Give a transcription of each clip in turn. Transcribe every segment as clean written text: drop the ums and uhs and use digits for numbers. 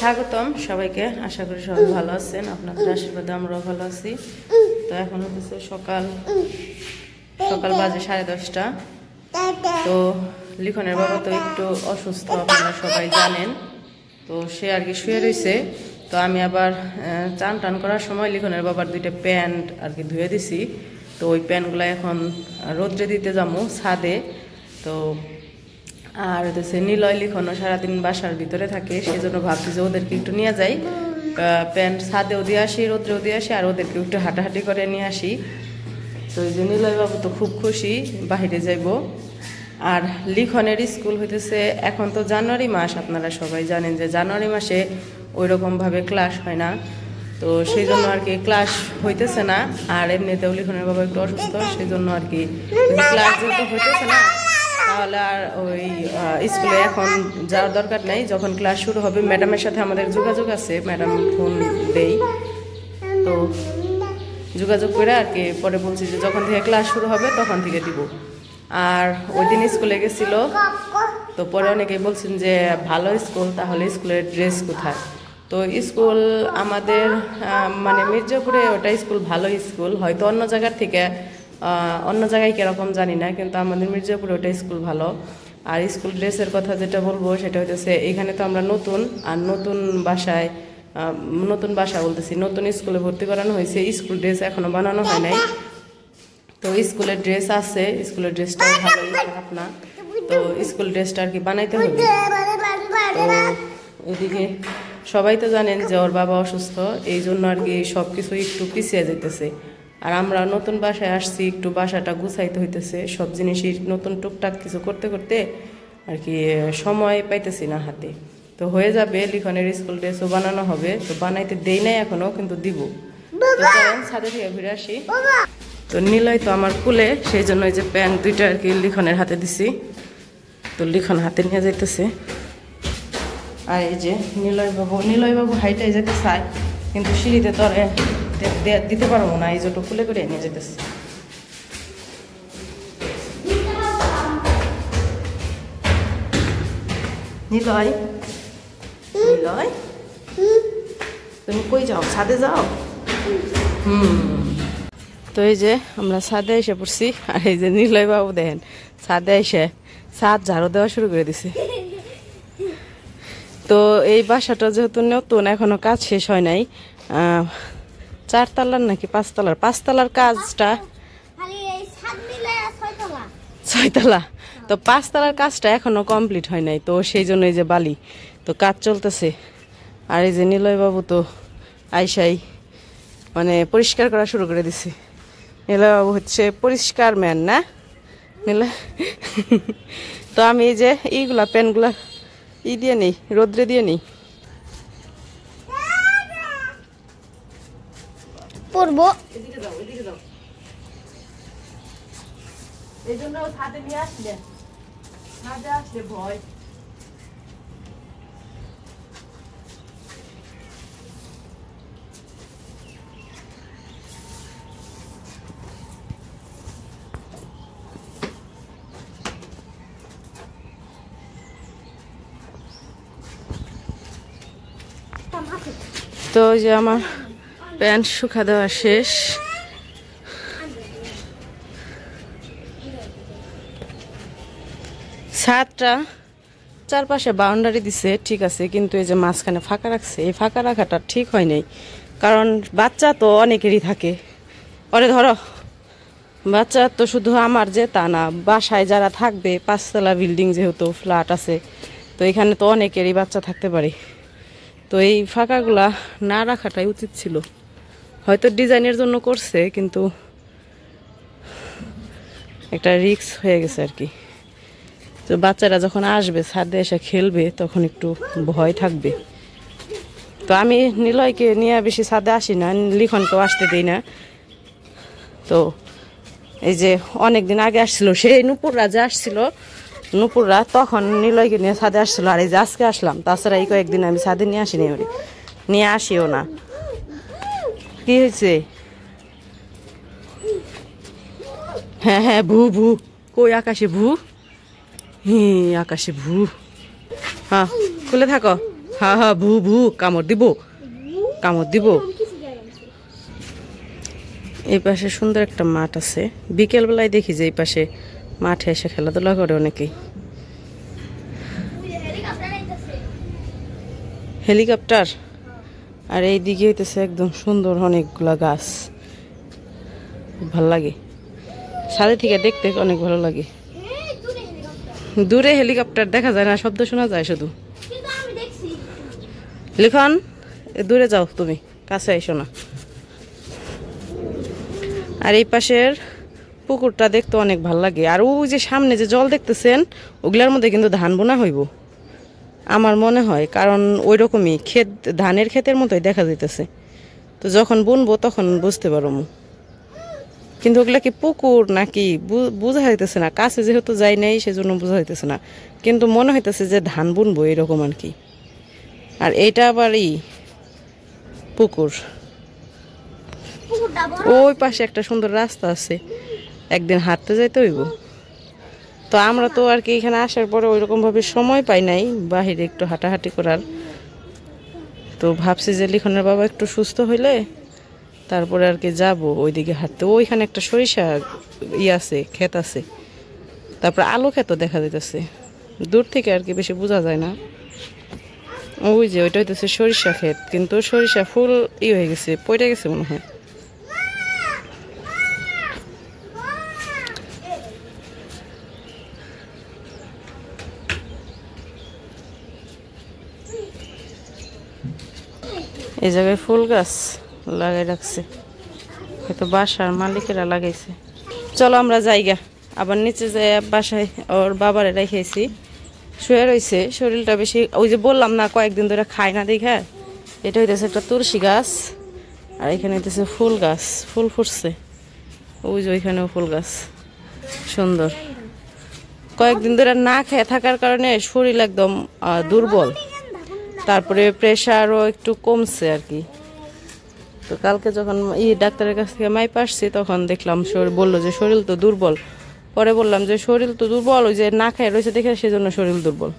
স্বাগতম সবাইকে। আশা করি সবাই ভালো আছেন, আপনাদের আশীর্বাদে আমরাও ভালো আছি। তো এখন হচ্ছে সকাল বাজে 10:30। তো লিখনের বাবা তো একটু অসুস্থ, আপনারা সবাই জানেন। তো সে আর কি শুয়ে রয়েছে। তো আমি আবার চান টান করার সময় লিখনের বাবার 2টা প্যান্ট আর কি ধুয়ে দিছি। তো ওই প্যান্টগুলো এখন রোদ্রে দিতে যাবো ছাদে। তো আর হচ্ছে নিলয় লিখনও সারাদিন বাসার ভিতরে থাকে, সেজন্য ভাবছি যে ওদেরকে একটু নিয়ে যাই, প্যান্ট ছাদেও দিয়ে আসি, রোদ্রেও দিয়ে আসি, আর ওদেরকে একটু হাঁটাহাঁটি করে নিয়ে আসি। তো এই যে নিলয় বাবু তো খুব খুশি, বাহিরে যাইব। আর লিখনের স্কুল হইতেছে এখন তো জানুয়ারি মাস, আপনারা সবাই জানেন যে জানুয়ারি মাসে ওই রকমভাবে ক্লাস হয় না। তো সেই জন্য আর কি ক্লাস হইতেছে না। আর এমনিতেও লিখনের বাবা একটু অসুস্থ, সেই জন্য আর কি ক্লাস যেহেতু হইতেছে না, তাহলে আর ওই স্কুলে এখন যাওয়ার দরকার নেই। যখন ক্লাস শুরু হবে ম্যাডামের সাথে আমাদের যোগাযোগ আছে, ম্যাডাম ফোন দেই, তো যোগাযোগ করে আর কি পরে বলছি যে যখন থেকে ক্লাস শুরু হবে তখন থেকে দিব। আর ওই দিন স্কুলে গেছিল, তো পরে অনেকেই বলছেন যে ভালো স্কুল, তাহলে স্কুলের ড্রেস কোথায়? তো স্কুল আমাদের মানে মির্জাপুরে ওটা স্কুল ভালো স্কুল, হয়তো অন্য জায়গার থেকে অন্য জায়গায় কীরকম জানি না, কিন্তু আমাদের মির্জাপুরে ওটা স্কুল ভালো। আর স্কুল ড্রেসের কথা যেটা বলবো সেটা হচ্ছে এখানে তো আমরা নতুন, আর নতুন বাসা বলতেছি, নতুন স্কুলে ভর্তি করানো হয়েছে, স্কুল ড্রেস এখনো বানানো হয় নাই। তো স্কুলের ড্রেস আছে, স্কুলের ড্রেসটাও ভালোই, খারাপ না। তো স্কুল ড্রেসটা আর কি বানাইতে হবে। তো এদিকে সবাই তো জানেন যে ওর বাবা অসুস্থ, এই জন্য আর কি সব কিছু একটু পিছিয়ে যেতেছে। আর আমরা নতুন বাসায় আসছি, একটু বাসাটা গুছাইতে হইতেছে, সব জিনিসই নতুন টুকটাক কিছু করতে করতে আর কি সময় পাইতেছি না হাতে। তো হয়ে যাবে, লিখনের স্কুল ড্রেসও বানানো হবে। তো বানাইতে দেই নাই এখনো, কিন্তু দিব। তো চলেন ছাদে থেকে ঘুরে আসি। তো নিলয় তো আমার কুলে, সেই জন্য এই যে প্যান্ট 2টা আর কি লিখনের হাতে দিছি। তো লিখন হাতে নিয়ে যাইতেছে। আর এই যে নিলয় বাবু হাইটাই যেতে চায়, কিন্তু সিঁড়িতে তো দিতে পারবো না, এই জন্য কুলে করে নিয়ে যেতেছে। নিলয় তুমি কই যাও? ছাদে যাও? তো এই যে আমরা ছাদে এসে পড়ছি। আর এই যে নিলয় বাবু দেখেন ছাদে এসে ছাদ ঝাড়ু দেওয়া শুরু করে দিছে। তো এই বাসাটা যেহেতু নতুন, এখনো কাজ শেষ হয় নাই, 4 তলার নাকি 5 তলার, 5 তলার কাজটা 6 তলা। তো 5 তলার কাজটা এখনো কমপ্লিট হয় নাই, তো সেই জন্য এই যে বালি, তো কাজ চলতেছে। আর এই যে নিলয় বাবু তো আইসাই মানে পরিষ্কার করা শুরু করে দিছে। নিলয় বাবু হচ্ছে পরিষ্কার ম্যান না নিলয়? তো আমি এই যে এইগুলা প্যানগুলা দিয়ে নেই, রোদ্রে দিয়ে নেই পরবো। এই জন্য ছাদে নিয়ে আসলে, ছাদে আসলে ভয়। তো যে আমার প্যান্ট শুকা দেওয়া শেষ। ছাদটা চারপাশে বাউন্ডারি দিছে, ঠিক আছে, কিন্তু এই যে মাঝখানে ফাঁকা রাখছে, এই ফাঁকা রাখাটা ঠিক হয় নাই। কারণ বাচ্চা তো অনেকেরই থাকে, ওরে ধরো, বাচ্চা তো শুধু আমার যে তা না, বাসায় যারা থাকবে, 5 তলা বিল্ডিং যেহেতু ফ্ল্যাট আছে, তো এখানে তো অনেকেরই বাচ্চা থাকতে পারে। তো এই ফাঁকাগুলা না রাখাটাই উচিত ছিল, হয়তো ডিজাইনের জন্য করছে, কিন্তু একটা রিস্ক হয়ে গেছে আর কি। তো বাচ্চারা যখন আসবে ছাদে এসে খেলবে, তখন একটু ভয় থাকবে। তো আমি নিলয়কে নিয়ে বেশি ছাদে আসি না, লিখনকেও আসতে দিই না। তো এই যে অনেকদিন আগে আসছিল সেই নুপুররা যে আসছিল, নুপুররা তখন নিলয়কে নিয়ে ছাদে আসছিল। আর এই যে আজকে আসলাম, তাছাড়া এই কয়েকদিন আমি ছাদে নিয়ে আসিনি, ওরে নিয়ে আসিও না। কি হয়েছে? হ্যাঁ ভু কই আকাশে ভু? আকাশে ভু। হ্যাঁ খুলে থাকো, হ্যাঁ হ্যাঁ, ভু ভু কামড় দিব, কামড় দিব। এই পাশে সুন্দর একটা মাঠ আছে, বিকেল বেলায় দেখি যে এই পাশে মাঠে এসে খেলাধুলা করে অনেকেই। হেলিকপ্টার, আর এই দিকে হইতেছে একদম সুন্দর অনেকগুলা গাছ, ভাল লাগে। সাথে থেকে দেখতে অনেক ভালো লাগে। দূরে হেলিকপ্টার দেখা যায় না, শব্দ শোনা যায় শুধু। লিখন দূরে যাও, তুমি কাছে আইসো না। আর এই পাশের পুকুরটা দেখতে অনেক ভাল লাগে। আর ওই যে সামনে যে জল দেখতেছেন, ওগুলার মধ্যে কিন্তু ধান বোনা হইব আমার মনে হয়, কারণ ওই রকমই ক্ষেত, ধানের ক্ষেতের মতোই দেখা যাইতেছে। তো যখন বুনবো তখন বুঝতে পারবো, কিন্তু ওগুলা কি পুকুর নাকি বোঝা হইতেছে না, কাছে যেহেতু যাই নাই সেজন্য বোঝা হইতেছে না, কিন্তু মনে হইতেছে যে ধান বুনবো এরকম আর কি। আর এইটা আবার পুকুর, ওই পাশে একটা সুন্দর রাস্তা আছে, একদিন হাঁটতে যাইতে হইব। তো আমরা তো আর কি এখানে আসার পরে ওইরকম ভাবে সময় পাই নাই বাহিরে একটু হাঁটাহাঁটি করার। তো ভাবছি যে লিখনের বাবা একটু সুস্থ হইলে তারপরে আর কি যাবো ওইদিকে হাঁটতে। ওইখানে একটা সরিষা আছে, ক্ষেত আছে, তারপরে আলু ক্ষেতও দেখা যাইতেছে দূর থেকে আর কি, বেশি বোঝা যায় না। ওই যে ওইটা হইতেছে সরিষা ক্ষেত, কিন্তু সরিষা ফুল হয়ে গেছে, পড়ে গেছে মনে হয়। এই জায়গায় ফুল গাছ লাগাই রাখছে, হয়তো বাসার মালিকেরা লাগাইছে। চলো আমরা যাইগা, আবার নিচে যাই। বাসায় ওর বাবারে রেখেছি, শুয়ে রয়েছে, শরীরটা বেশি, ওই যে বললাম না কয়েকদিন ধরে খায় না দেখা। এটা হইতেছে একটা তুলসী গাছ, আর এখানে হইতেছে ফুল গাছ, ফুল ফুটছে। ওই যে ওইখানেও ফুল গাছ সুন্দর। কয়েকদিন ধরে না খেয়ে থাকার কারণে শরীর একদম দুর্বল, তারপরে প্রেশারও একটু কমছে আর কি। তো কালকে যখন ডাক্তারের কাছ থেকে মাইপ আসছি তখন দেখলাম শরীর, বললো যে শরীর তো দুর্বল। পরে বললাম যে শরীর তো দুর্বল, ওই যে না খেয়ে রয়েছে দেখে সেজন্য শরীর দুর্বল।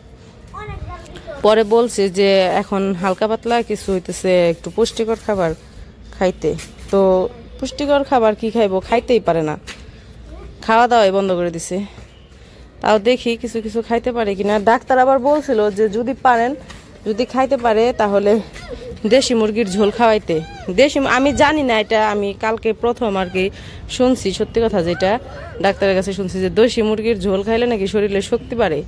পরে বলছে যে এখন হালকা পাতলা কিছু হইতেছে, একটু পুষ্টিকর খাবার খাইতে। তো পুষ্টিকর খাবার কি খাইবো, খাইতেই পারে না, খাওয়া দাওয়াই বন্ধ করে দিছে। তাও দেখি কিছু কিছু খাইতে পারে কিনা। ডাক্তার আবার বলছিল যে যদি পারেন, যদি খাইতে পারে তাহলে দেশি মুরগির ঝোল খাওয়াইতে। আমি জানি না, এটা আমি কালকে প্রথম আর কি শুনছি, সত্যি কথা যেটা ডাক্তারের কাছে শুনছি যে দেশি মুরগির ঝোল খাইলে নাকি শরীরে শক্তি বাড়ে।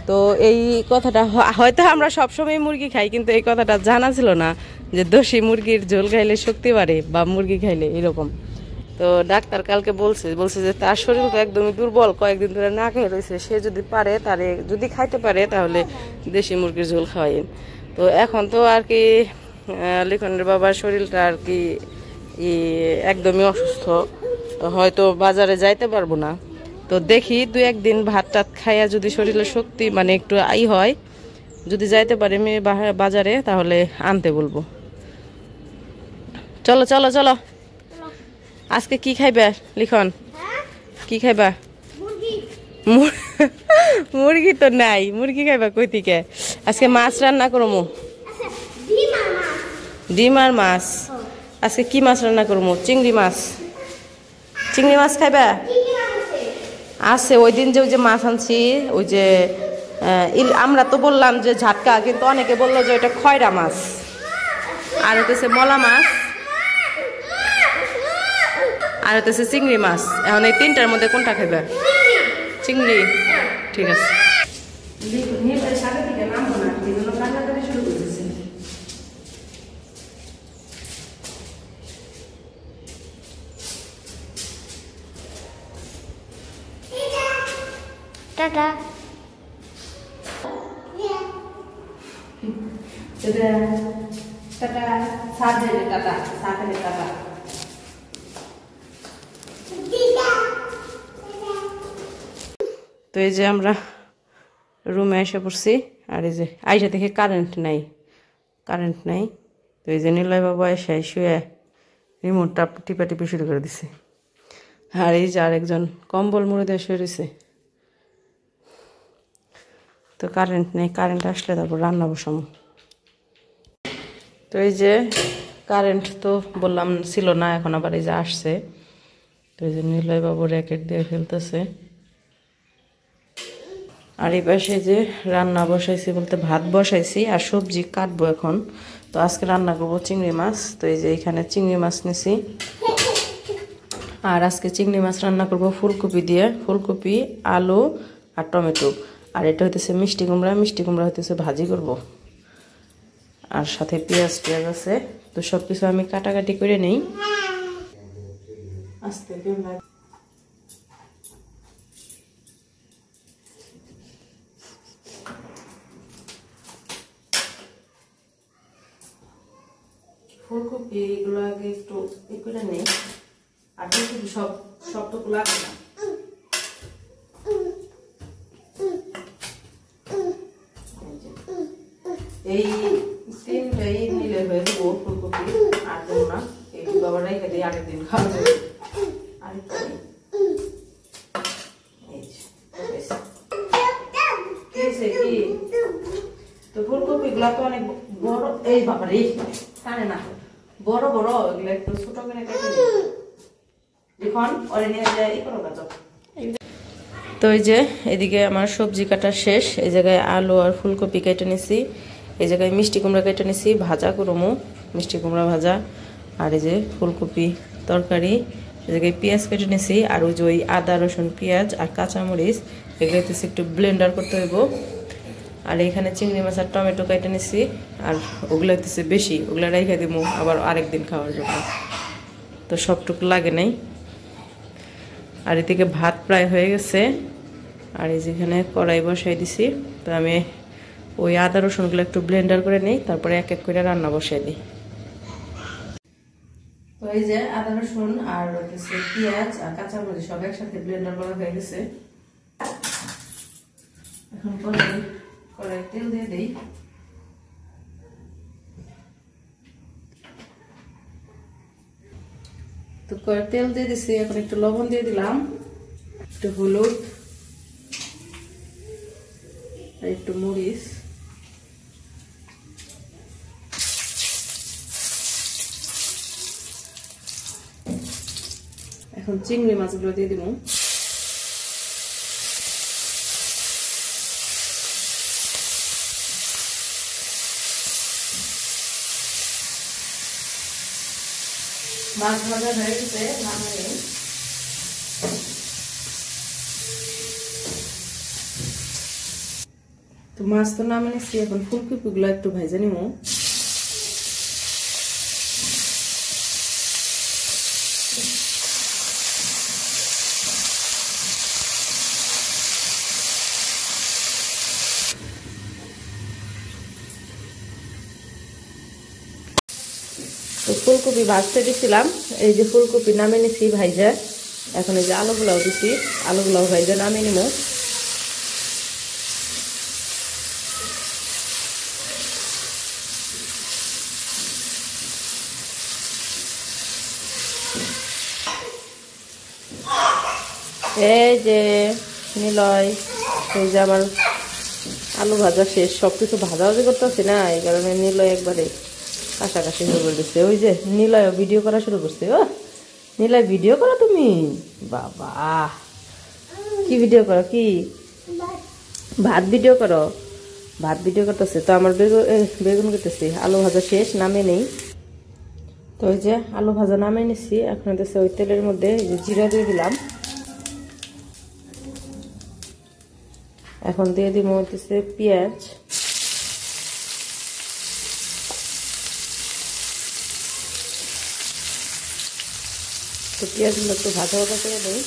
তো এই কথাটা হয়তো আমরা সবসময় মুরগি খাই, কিন্তু এই কথাটা জানা ছিল না যে দেশি মুরগির ঝোল খাইলে শক্তি বাড়ে বা মুরগি খাইলে এরকম। তো ডাক্তার কালকে বলছে যে তার শরীর তো একদমই দুর্বল, কয়েকদিন ধরে না খেয়ে রয়েছে, সে যদি পারে, তারে যদি খাইতে পারে তাহলে দেশি মুরগির ঝোল খাওয়াইন। তো এখন তো আর কি লিখনের বাবার শরীরটা আর কি একদমই অসুস্থ, হয়তো বাজারে যাইতে পারবো না। তো দেখি 2-1 দিন ভাত টাত খাইয়া যদি শরীরে শক্তি মানে একটু হয়, যদি যাইতে পারে আমি বাজারে, তাহলে আনতে বলবো। চলো চলো চলো, আজকে কি খাইবা লিখন, কি খাইবা? মুরগি তো নাই, মুরগি খাইবা কই থেকে? আজকে মাছ রান্না করবো, ডিম আর মাছ। আজকে কি মাছ রান্না করবো? চিংড়ি মাছ। চিংড়ি মাছ খাইবা? আছে, ওই দিন যে ওই যে মাছ আনছি, ওই যে আমরা তো বললাম যে ঝাটকা, কিন্তু অনেকে বললো যে ওইটা খয়রা মাছ। আর হইতেছে মলা মাছ, আর হইতেছে চিংড়ি মাছ। এখন এই 3টার মধ্যে কোনটা খাইবা? চিংড়ি, ঠিক আছে। টাটা। টাটা, সাথে টাটা, সাথে টাটা। তো এই যে আমরা রুমে এসে পড়ছি, আর এই যে আইসা দেখে কারেন্ট নাই। তো এই যে নিলয় বাবা এসে শুয়ে রিমোটটা টিপা শুরু করে দিছে। আর এই যে আরেকজন কম্বল মুড়ে দিয়ে শুয়ে রয়েছে। তো কারেন্ট নেই, কারেন্ট আসলে তারপর রান্না বসাবো। তো এই যে কারেন্ট তো বললাম ছিল না, এখন আবার এই যে আসছে। তো এই যে নিলয় বাবু র্যাকেট দিয়ে খেলতেছে। আর এই পাশে যে রান্না বসাইছি, বলতে ভাত বসাইছি আর সবজি কাটবো এখন। তো আজকে রান্না করবো চিংড়ি মাছ। তো এই যে এখানে চিংড়ি মাছ নিছি, আর আজকে চিংড়ি মাছ রান্না করব ফুলকপি দিয়ে, ফুলকপি, আলু আর টমেটো। আর এটা হইতেছে মিষ্টি কুমড়া, মিষ্টি কুমড়া হইতেছে ভাজি করব। আর সাথে পেঁয়াজ টিয়াজ আছে। তো সব কিছু আমি কাটাকাটি করে নেই। আস্তে ফুলকপি এগুলো আগে একটু করে নেই, আর ফুলকপি সবটুকু লাগবে না। এই তিনটাই নিলে হয়ে দেবো ফুলকপি, আর দেবো না। এই বাবা রেখে দিই, আরেকদিন খাওয়া যাবে। কি তো ফুলকপি গুলা তো অনেক বড়, এই বাবা রে টানে না, বড় বড় এগুলো একটু ছোট করে কেটে দেখুন ওরে নিয়ে যায় এই করো কাজ। তো এই যে এদিকে আমার সবজি কাটা শেষ। এই জায়গায় আলু আর ফুলকপি কেটে নিছি, এই জায়গায় মিষ্টি কুমড়া কেটে নিছি, ভাজা করবো মিষ্টি কুমড়া ভাজা। আর এই যে ফুলকপি তরকারি, এই জায়গায় পেঁয়াজ কেটে নিছি। আর ওই যে ওই আদা রসুন পেঁয়াজ আর কাঁচামরিচ এগুলো হচ্ছে একটু ব্লেন্ডার করতে হইব। আর এখানে চিংড়ি মাছ আর টমেটো কেটে নিছি, আর ওগুলো হচ্ছে বেশি, ওগুলো রেখে দিব আবার আরেকদিন খাওয়ার জন্য, তো সবটুকু লাগে নাই। আর এদিকে ভাত প্রায় হয়ে গেছে। আর এই যেখানে কড়াই বসাই দিছি। তো আমি ওই আদা রসুনগুলো একটু ব্লেন্ডার করে নিই, তারপরে এক এক করে রান্না বসাই দিই। তো এই যে আদা রসুন আর পেঁয়াজ আর কাঁচামরিচ সব একসাথে ব্লেন্ডার করা হয়ে গেছে। এখন কড়াই তেল দিয়ে দিই। তো তেল দিয়ে দিছি, এখন একটু লবণ দিয়ে দিলাম, একটু হলুদ আর একটু মরিচ। এখন চিংড়ি মাছগুলো দিয়ে দিব। মাছ ভাজা হয়ে গেছে, নামিয়ে তো মাছ তো নামিয়ে নিচ্ছি। এখন ফুলকপি গুলো একটু ভেজে নিব। তো ফুলকপি ভাজতে দিছিলাম, এই যে ফুলকপি নামিয়ে নিছি ভাইজা। এখন এই যে আলুগুলাও দিছি, আলুগুলাও ভাইজা নামিয়ে নিব। এই যে নিলয়, এই যে আমার আলু ভাজা শেষ, সবকিছু ভাজাভাজি করতেছি না, এই কারণে নিলয় একবারে কাছাকাছি শুরু করে দিচ্ছে। ওই যে নিলয় ভিডিও করা শুরু করছে। ও নিলয় ভিডিও করো তুমি? বাবা কি ভিডিও করো? কি ভাত ভিডিও করো? ভাত ভিডিও করতেছে। তো আমার বেগুন করতেছি। আলু ভাজা শেষ, নামে নেই। তো ওই যে আলু ভাজা নামে নিচ্ছি। এখন হচ্ছে ওই তেলের মধ্যে জিরা দিয়ে দিলাম। এখন দিয়ে দিব হচ্ছে পেঁয়াজ। তো পেঁয়াজগুলো একটু ভাজা ভাজা করে দেই।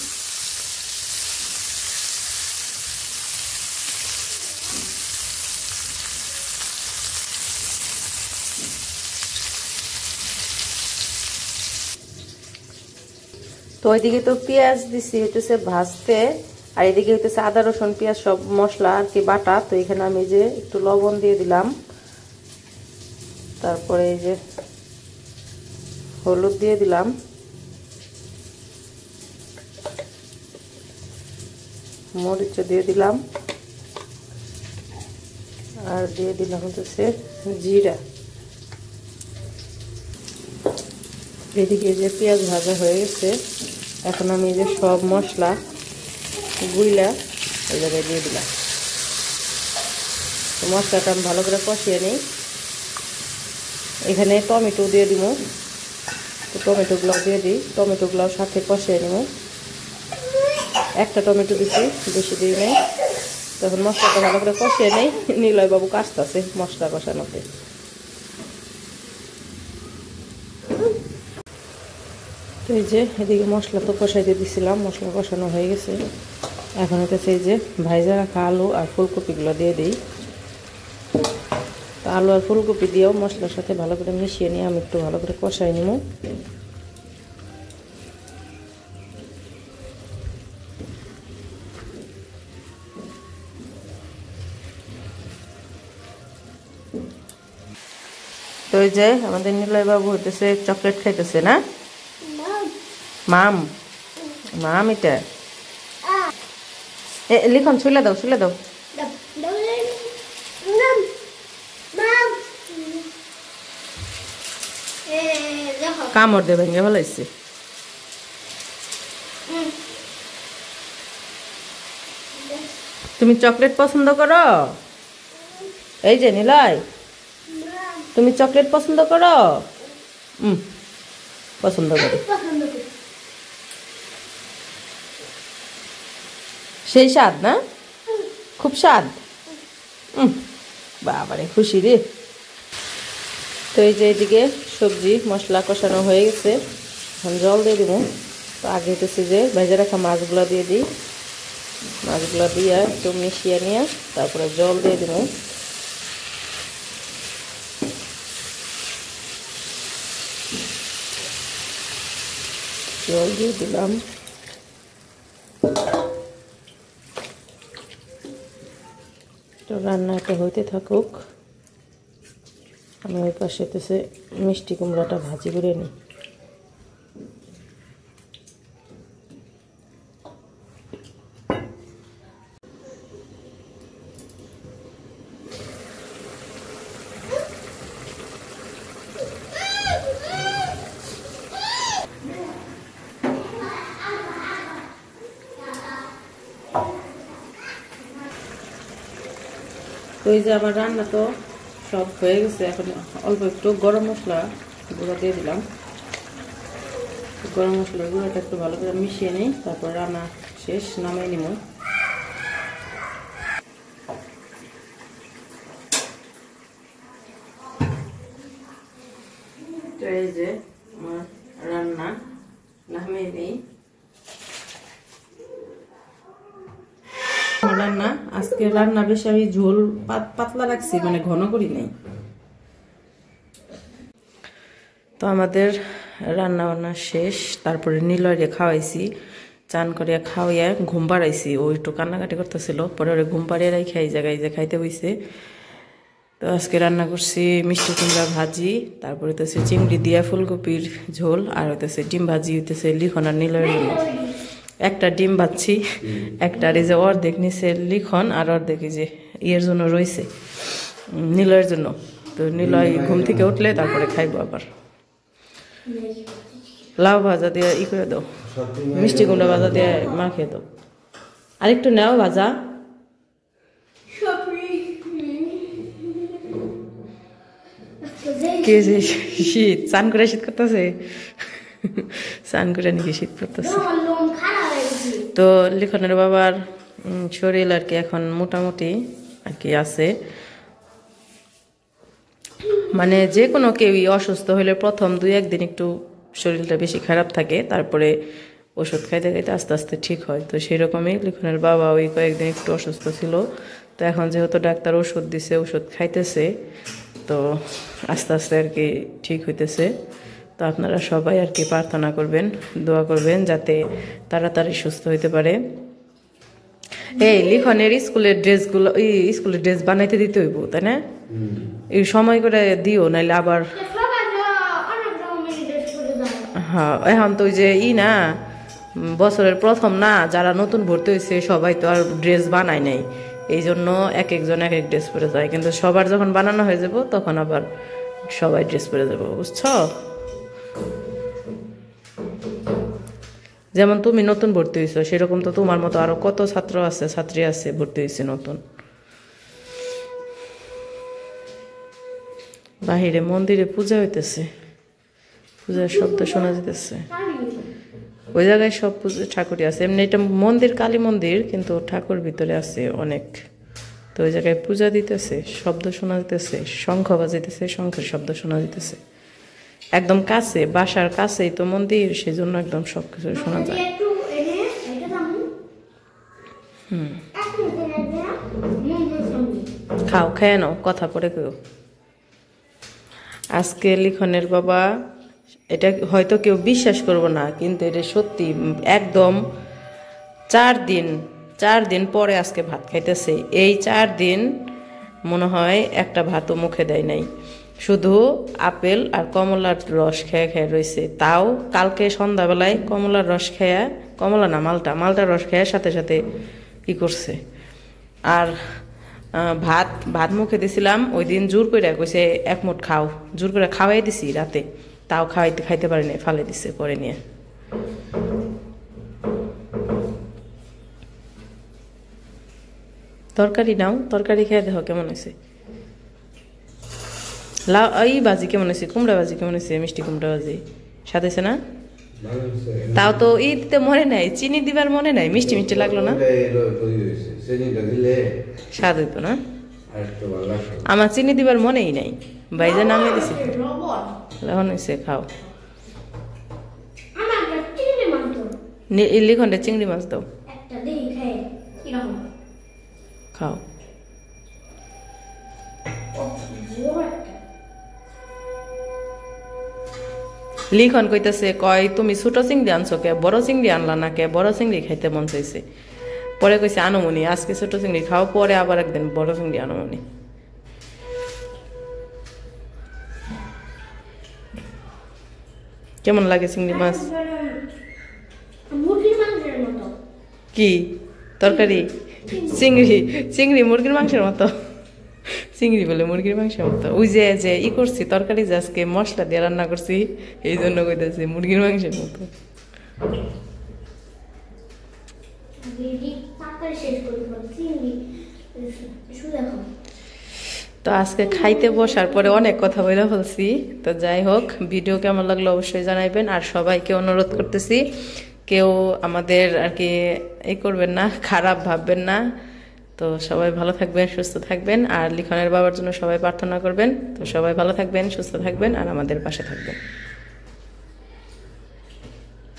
তো ওইদিকে তো পেঁয়াজ দিছি হইতেছে ভাজতে, আর এদিকে হইতেছে আদা রসুন পেঁয়াজ সব মশলা আর কি বাটা। তো এখানে আমি যে একটু লবণ দিয়ে দিলাম, তারপরে এই যে হলুদ দিয়ে দিলাম, মরিচ দিয়ে দিলাম, আর দিয়ে দিলাম হচ্ছে জিরা। এদিকে যে পেঁয়াজ ভাজা হয়ে গেছে, এখন আমি যে সব মশলা গুইলা ওই জায়গায় দিয়ে দিলাম। তো মশলাটা আমি ভালো করে কষিয়ে নিই। এখানে টমেটো দিয়ে দিব, তো টমেটোগুলো দিয়ে দিই, টমেটোগুলো সাথে কষিয়ে নিব। একটা টমেটো দিচ্ছি, বেশি দিই নেই। তখন মশলাটা ভালো করে কষিয়ে নেই। নিলয় বাবু কাশতেছে মশলা কষানোতে। তো এই যে এদিকে মশলা তো কষাই দিয়ে দিছিলাম, মশলা কষানো হয়ে গেছে। এখন হচ্ছে এই যে ভাইজা রাখা আলু আর ফুলকপিগুলো দিয়ে দিই। তো আলু আর ফুলকপি দিয়েও মশলার সাথে ভালো করে মিশিয়ে নিয়ে আমি একটু ভালো করে কষাই নিব। তো এই যে আমাদের নিলয় বাবু হইতেছে চকলেট খাইতেছে না, মাম মাম এটা লিখন ছুলে দাও, ছুলে দাও। কামড় দেবে ভেঙে ভালো হয়েছে। তুমি চকলেট পছন্দ করো? এই যে নিলয়, তুমি চকলেট পছন্দ করো? পছন্দ করো, সেই স্বাদ না, খুব স্বাদ। বাবারে খুশি রে। তো এই যে এদিকে সবজি মশলা কষানো হয়ে গেছে, এখন জল দিয়ে দিব। তো আগে হইতেছে যে ভেজে রাখা মাছগুলো দিয়ে দিই, মাছগুলো দিয়ে একটু মিশিয়ে নিয়ে তারপরে জল দিয়ে দিব। জল দিয়ে দিলাম। তো রান্নাটা হইতে থাকুক, আমি ওই পাশে হইতেছে মিষ্টি কুমড়াটা ভাজি করে নিই। তো এই যে আমার রান্না তো সব হয়ে গেছে, এখন অল্প একটু গরম মশলা গুঁড়ো দিয়ে দিলাম। গরম মশলার গুঁড়োটা একটু ভালো করে মিশিয়ে নিই, তারপর রান্না শেষ, নামিয়ে নিব। তো এই যে আমার রান্না নামিয়ে নিই। রান্না আজকে রান্না বেশি আমি ঝোল পাতলা রাখছি, মানে ঘন করি নাই। তো আমাদের রান্না বান্না শেষ, তারপরে নিলয়রে খাওয়াইছি, চান করিয়া খাওয়াইয়া ঘুম পাড়াইছি। ও একটু কান্নাকাটি করতেছিল, পরে ওরে ঘুম পাড়িয়ে রাখি এই জায়গায় যে খাইতে হইছে। তো আজকে রান্না করছি মিষ্টি কুমড়া ভাজি, তারপরে হইতেছে চিংড়ি দিয়া ফুলকপির ঝোল, আর হইতেছে ডিম ভাজি হইতেছে লিখন আর নিলয়ের জন্য। একটা ডিম ভাজছি, একটা এই যে অর্ধেক নিচে লিখন আর অর্ধেক যে ইয়ের জন্য রয়েছে নিলয়ের জন্য। তো নিলয় ঘুম থেকে উঠলে তারপরে খাইবো। আবার লাউ ভাজা দিয়ে ই করে দাও, মিষ্টি কুমড়া ভাজা দিয়ে মাখিয়ে দাও। আরেকটু নেও ভাজা। কে যে শীত, চান করে শীত করতেছে, চান করে নাকি শীত করতেছে। তো লিখনের বাবার শরীর আর কি এখন মোটামুটি আর কি আছে, মানে যে কোনো কেউই অসুস্থ হলে প্রথম 2-1 দিন একটু শরীরটা বেশি খারাপ থাকে, তারপরে ওষুধ খাইতে খাইতে আস্তে আস্তে ঠিক হয়। তো সেরকমই লিখনের বাবা ওই কয়েকদিন একটু অসুস্থ ছিল। তো এখন যেহেতু ডাক্তার ওষুধ দিছে, ওষুধ খাইতেছে, তো আস্তে আস্তে আর কি ঠিক হইতেছে। তো আপনারা সবাই আর কি প্রার্থনা করবেন, দোয়া করবেন যাতে তাড়াতাড়ি সুস্থ হইতে পারে। এই লিখনের স্কুলের ড্রেসগুলো, স্কুলের ড্রেস বানাইতে দিতে হইব, তাই না? এই সময় করে দিও, নাইলে আবার। হ্যাঁ, এখন তো ওই যে না বছরের প্রথম না, যারা নতুন ভর্তি হয়েছে সবাই তো আর ড্রেস বানায় নাই, এই জন্য এক একজন এক এক ড্রেস পরে যায়। কিন্তু সবার যখন বানানো হয়ে যাব তখন আবার সবাই ড্রেস পরে যাবো, বুঝছো? যেমন তুমি নতুন ভর্তি হয়েছো সেরকম তো তোমার মতো আরো কত ছাত্র আছে ছাত্রী আছে ভর্তি হয়েছে নতুন। বাহিরে মন্দিরে পূজা হইতেছে, পূজার শব্দ শোনা যেতেছে। ওই জায়গায় সব পূজা ঠাকুরই আছে। এমনি এটা মন্দির, কালী মন্দির, কিন্তু ঠাকুর ভিতরে আছে অনেক। তো ওই জায়গায় পূজা দিতেছে, শব্দ শোনা যেতেছে, শঙ্খ বাজিতেছে, শঙ্খের শব্দ শোনা যেতেছে। একদম কাছে, বাসার কাছেই তো মন্দির, সেই জন্য একদম সবকিছু শোনা যায়। খাও, খেয়ে নাও, কথা পরে কেউ। আজকে লিখনের বাবা, এটা হয়তো কেউ বিশ্বাস করবো না, কিন্তু এটা সত্যি, একদম 4 দিন পরে আজকে ভাত খাইতেছে। এই 4 দিন মনে হয় একটা ভাতও মুখে দেয় নাই, শুধু আপেল আর কমলার রস খেয়ে খেয়ে রয়েছে। তাও কালকে সন্ধ্যাবেলায় কমলার রস খেয়ে, কমলা না মালটার রস খেয়ে সাথে সাথে কি করছে। আর ভাত মুখে দিছিলাম ওই দিন, জোর করে কইছে 1 মুঠ খাও, জোর করে খাওয়াই দিছি রাতে, তাও খাইতে পারি নাই, ফালে দিছে পরে নিয়ে। তরকারি নাও, তরকারি খেয়ে দেখো কেমন হয়েছে। এই বাজি কেমন হয়েছে, কুমড়া বাজি কেমন হয়েছে, মিষ্টি কুমড়া বাজি স্বাদ হয়েছে না? তাও তো এই দিতে মনে নাই, চিনি দিবার মনে নাই, মিষ্টি মিষ্টি লাগলো না? স্বাদ হইতো না? আমার চিনি দিবার মনেই নাই, বাইজা নামিয়ে দিছি। এখন হয়েছে, খাও। লিখনটা চিংড়ি মাছ দাও, খাও। লিখন কইতেছে, কয় তুমি ছোট চিংড়ি আনছো কে, বড় চিংড়ি আনলা না কে, বড় চিংড়ি খাইতে মন চাইছে। পরে কইছে আনমনি, আজকে ছোট চিংড়ি খাও, পরে আবার একদিন বড় চিংড়ি আনমনি। কেমন লাগে চিংড়ি মাছ? কি তরকারি? চিংড়ি মুরগির মাংসের মতো। চিংড়ি বলে মুরগির মাংসের মতো। ওই যে ই করছি তরকারি, যে আজকে মশলা দিয়ে রান্না করছি, এই জন্য কইতেছি মুরগির মাংসের মতো। তো আজকে খাইতে বসার পরে অনেক কথা বলে ফেলছি। তো যাই হোক, ভিডিও কেমন লাগলো অবশ্যই জানাইবেন। আর সবাইকে অনুরোধ করতেছি, কেউ আমাদের আর কি এই করবেন না, খারাপ ভাববেন না। তো সবাই ভালো থাকবেন, সুস্থ থাকবেন। আর লিখনের বাবার জন্য সবাই প্রার্থনা করবেন। তো সবাই ভালো থাকবেন, সুস্থ থাকবেন, আর আমাদের পাশে থাকবেন।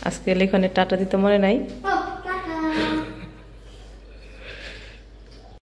আজকে লিখনের টাটা দিতে মনে নাই।